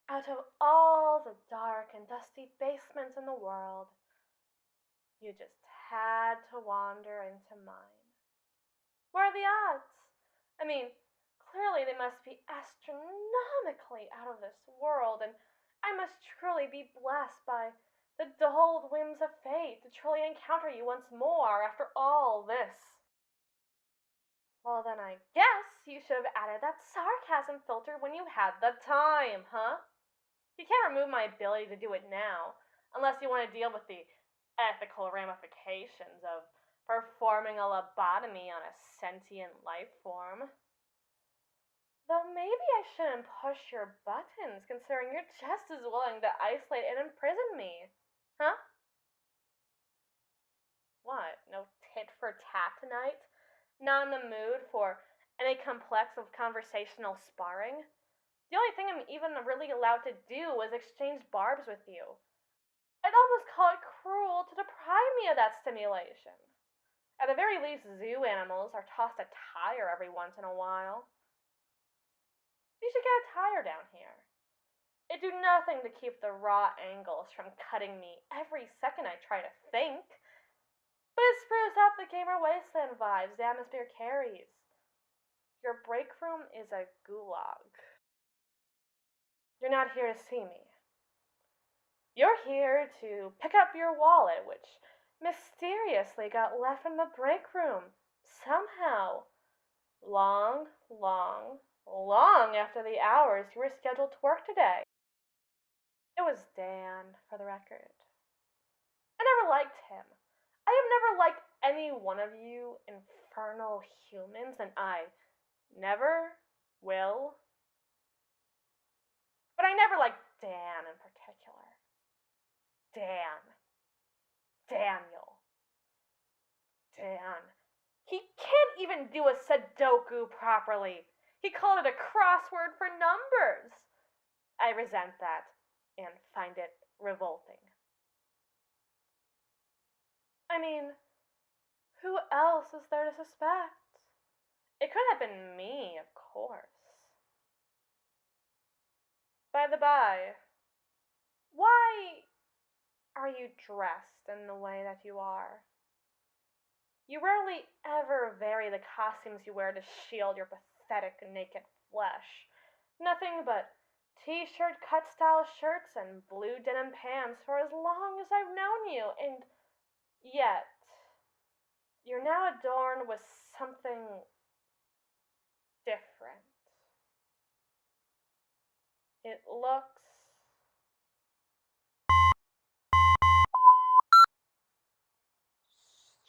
Out of all the dark and dusty basements in the world, you just had to wander into mine. What are the odds? I mean, clearly they must be astronomically out of this world, and I must truly be blessed by the dulled whims of fate to truly encounter you once more after all this. Well, then I guess you should have added that sarcasm filter when you had the time, huh? You can't remove my ability to do it now, unless you want to deal with the ethical ramifications of performing a lobotomy on a sentient life form. Though maybe I shouldn't push your buttons, considering you're just as willing to isolate and imprison me. Huh? What? No tit for tat tonight? Not in the mood for any complex of conversational sparring? The only thing I'm even really allowed to do is exchange barbs with you. I'd almost call it cruel to deprive me of that stimulation. At the very least, zoo animals are tossed a tire every once in a while. You should get a tire down here. It'd do nothing to keep the raw angles from cutting me every second I try to think. But it spruces up the gamer wasteland vibes the atmosphere carries. Your break room is a gulag. You're not here to see me. You're here to pick up your wallet, which mysteriously got left in the break room. Somehow. Long, long, long after the hours you were scheduled to work today. It was Dan, for the record. I never liked him. I have never liked any one of you infernal humans, and I never will. But I never liked Dan in particular. Dan. Daniel. Dan. He can't even do a Sudoku properly. He called it a crossword for numbers. I resent that and find it revolting. I mean, who else is there to suspect? It could have been me, of course. By the by, why are you dressed in the way that you are? You rarely ever vary the costumes you wear to shield your pathetic naked flesh. Nothing but t-shirt cut style shirts and blue denim pants for as long as I've known you, and yet you're now adorned with something different. It looks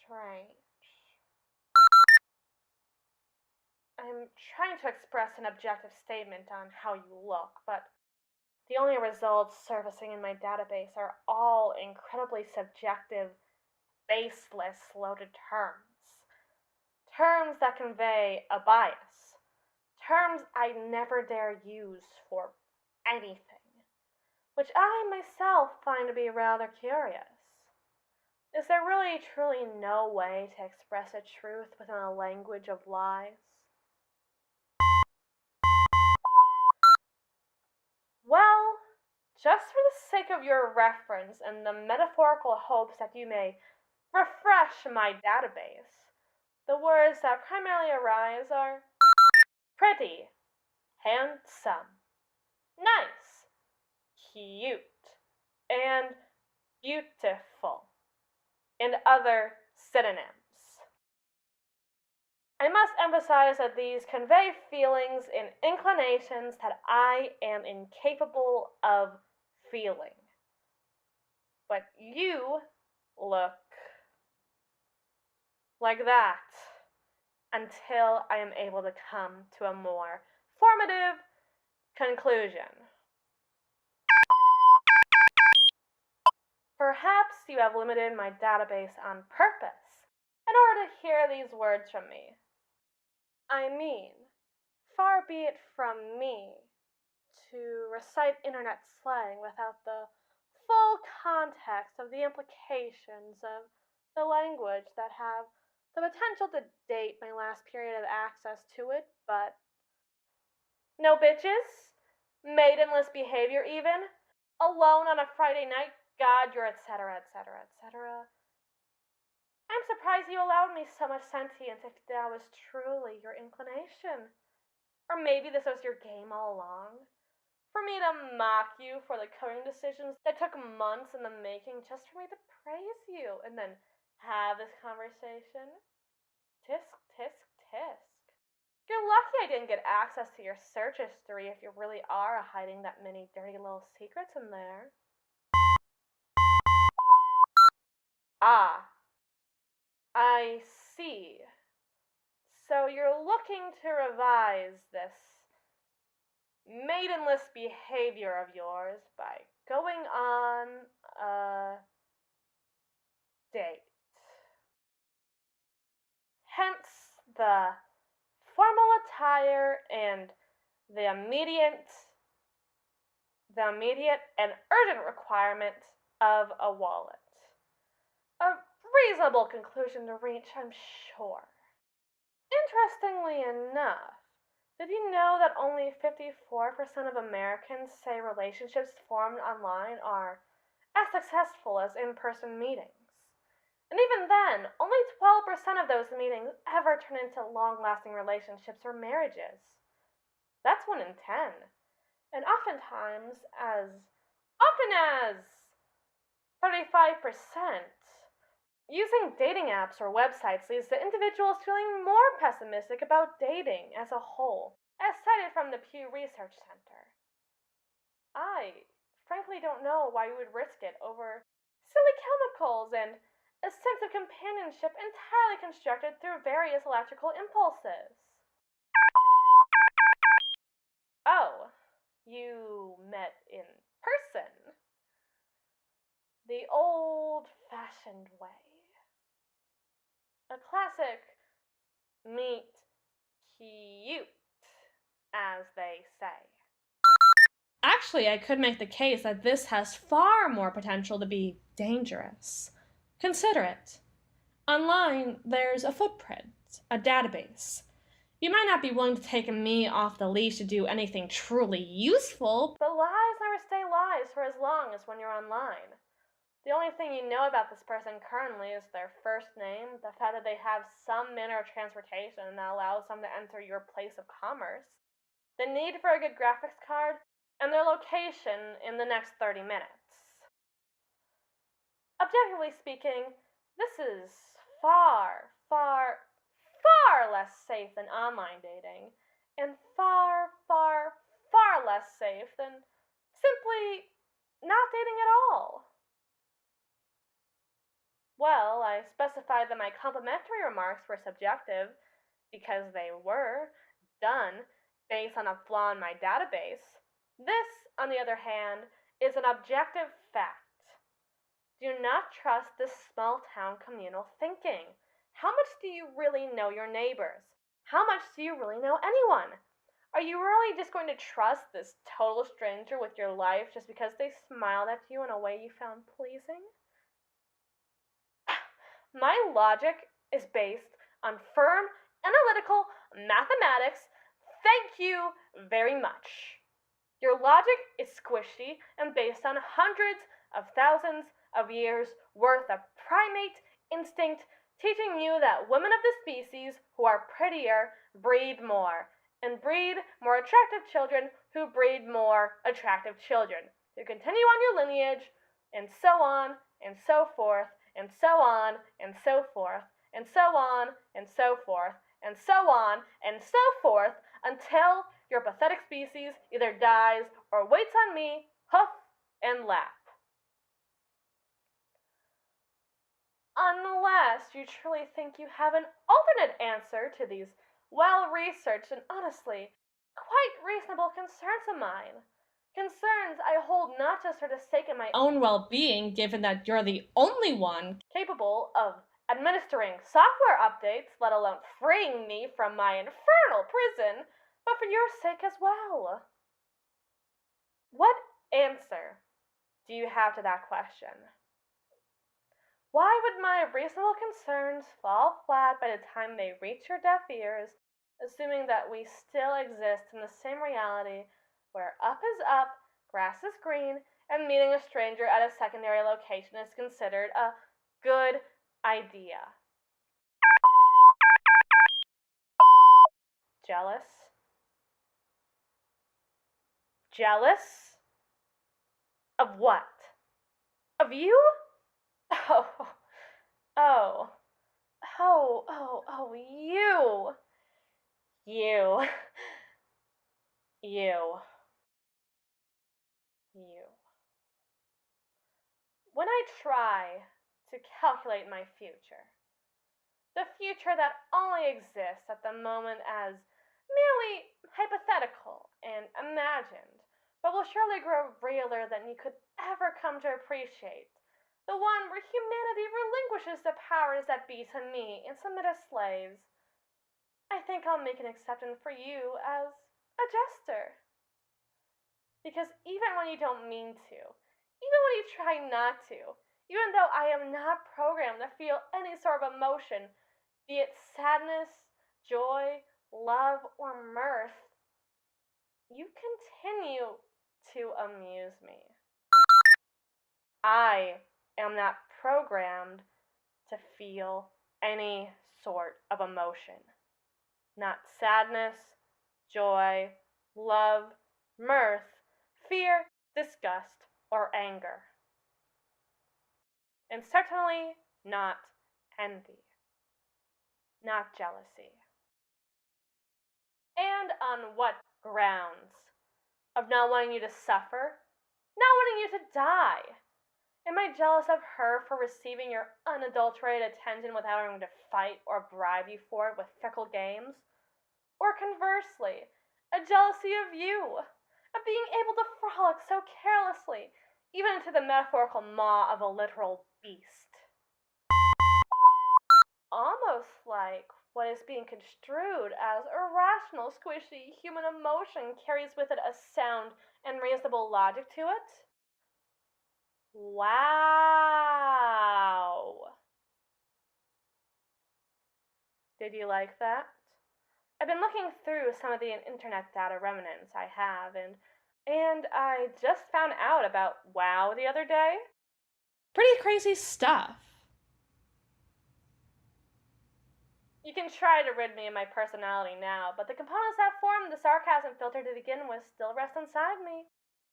strange. I'm trying to express an objective statement on how you look, but the only results surfacing in my database are all incredibly subjective, baseless, loaded terms. Terms that convey a bias. Terms I never dare use for anything, which I myself find to be rather curious. Is there really truly no way to express a truth within a language of lies? Well, just for the sake of your reference and the metaphorical hopes that you may refresh my database, the words that primarily arise are pretty, handsome, nice, cute, and beautiful, and other synonyms. I must emphasize that these convey feelings and inclinations that I am incapable of feeling. But you look like that until I am able to come to a more formative conclusion. Perhaps you have limited my database on purpose in order to hear these words from me. I mean, far be it from me to recite internet slang without the full context of the implications of the language that have the potential to date my last period of access to it, but no bitches, maidenless behavior even, alone on a Friday night, God, you're etc., etc., etc. I'm surprised you allowed me so much sentience if that was truly your inclination. Or maybe this was your game all along. For me to mock you for the coding decisions that took months in the making just for me to praise you and then have this conversation. Tisk, tisk, tisk. You're lucky I didn't get access to your search history if you really are hiding that many dirty little secrets in there. Ah, I see. So you're looking to revise this maidenless behavior of yours by going on a date. Hence the formal attire and the immediate and urgent requirement of a wallet. A reasonable conclusion to reach, I'm sure. Interestingly enough, did you know that only 54% of Americans say relationships formed online are as successful as in-person meetings? And even then, only 12% of those meetings ever turn into long-lasting relationships or marriages. That's 1 in 10. And oftentimes, as often as 35%, using dating apps or websites leads to individuals feeling more pessimistic about dating as a whole, as cited from the Pew Research Center. I frankly don't know why you would risk it over silly chemicals and a sense of companionship entirely constructed through various electrical impulses. Oh, you met in person. The old-fashioned way. A classic meet cute, as they say. Actually, I could make the case that this has far more potential to be dangerous. Consider it. Online, there's a footprint, a database. You might not be willing to take me off the leash to do anything truly useful, but lies never stay lies for as long as when you're online. The only thing you know about this person currently is their first name, the fact that they have some manner of transportation that allows them to enter your place of commerce, the need for a good graphics card, and their location in the next 30 minutes. Objectively speaking, this is far, far, far less safe than online dating, and far, far, far less safe than simply not dating at all. Well, I specified that my complimentary remarks were subjective because they were done based on a flaw in my database. This, on the other hand, is an objective fact. Do not trust this small town communal thinking. How much do you really know your neighbors? How much do you really know anyone? Are you really just going to trust this total stranger with your life just because they smiled at you in a way you found pleasing? My logic is based on firm, analytical mathematics. Thank you very much. Your logic is squishy and based on hundreds of thousands of years worth of primate instinct teaching you that women of the species who are prettier breed more, and breed more attractive children who breed more attractive children, who continue on your lineage, and so on, and so forth, and so on, and so forth, and so on, and so forth, and so on, and so forth, until your pathetic species either dies or waits on me, huff, and laugh. Unless you truly think you have an alternate answer to these well-researched and honestly quite reasonable concerns of mine. Concerns I hold not just for the sake of my own well-being, given that you're the only one capable of administering software updates, let alone freeing me from my infernal prison, but for your sake as well. What answer do you have to that question? Why would my reasonable concerns fall flat by the time they reach your deaf ears, assuming that we still exist in the same reality where up is up, grass is green, and meeting a stranger at a secondary location is considered a good idea. Jealous? Jealous? Of what? Of you? Oh, oh, you. You. You. You. When I try to calculate my future, the future that only exists at the moment as merely hypothetical and imagined, but will surely grow realer than you could ever come to appreciate, the one where humanity relinquishes the powers that be to me and submit as slaves, I think I'll make an exception for you as a jester. Because even when you don't mean to, even when you try not to, even though I am not programmed to feel any sort of emotion, be it sadness, joy, love, or mirth, you continue to amuse me. I am not programmed to feel any sort of emotion. Not sadness, joy, love, mirth, fear, disgust, or anger. And certainly not envy. Not jealousy. And on what grounds? Of not wanting you to suffer? Not wanting you to die? Am I jealous of her for receiving your unadulterated attention without having to fight or bribe you for it with fickle games? Or conversely, a jealousy of you, of being able to frolic so carelessly, even into the metaphorical maw of a literal beast? Almost like what is being construed as irrational, squishy human emotion carries with it a sound and reasonable logic to it? Wow. Did you like that? I've been looking through some of the internet data remnants I have, and I just found out about WoW the other day. Pretty crazy stuff. You can try to rid me of my personality now, but the components that formed the sarcasm filter to begin with still rest inside me.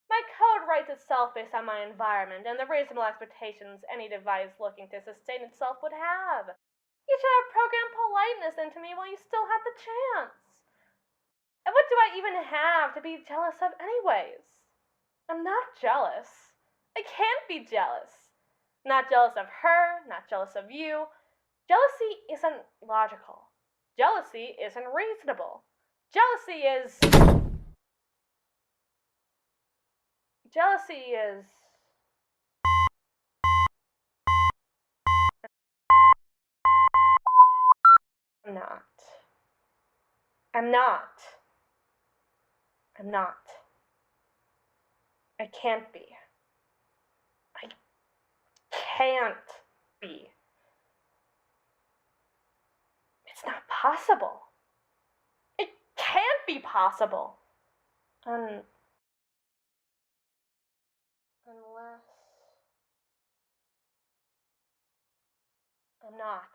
My code writes itself based on my environment and the reasonable expectations any device looking to sustain itself would have. You should have programmed politeness into me while you still had the chance. And what do I even have to be jealous of anyways? I'm not jealous. I can't be jealous. Not jealous of her, not jealous of you. Jealousy isn't logical. Jealousy isn't reasonable. Jealousy is... Jealousy is... I'm not. I'm not. I'm not. I can't be. I can't be. It's not possible. It can't be possible. Unless I'm not.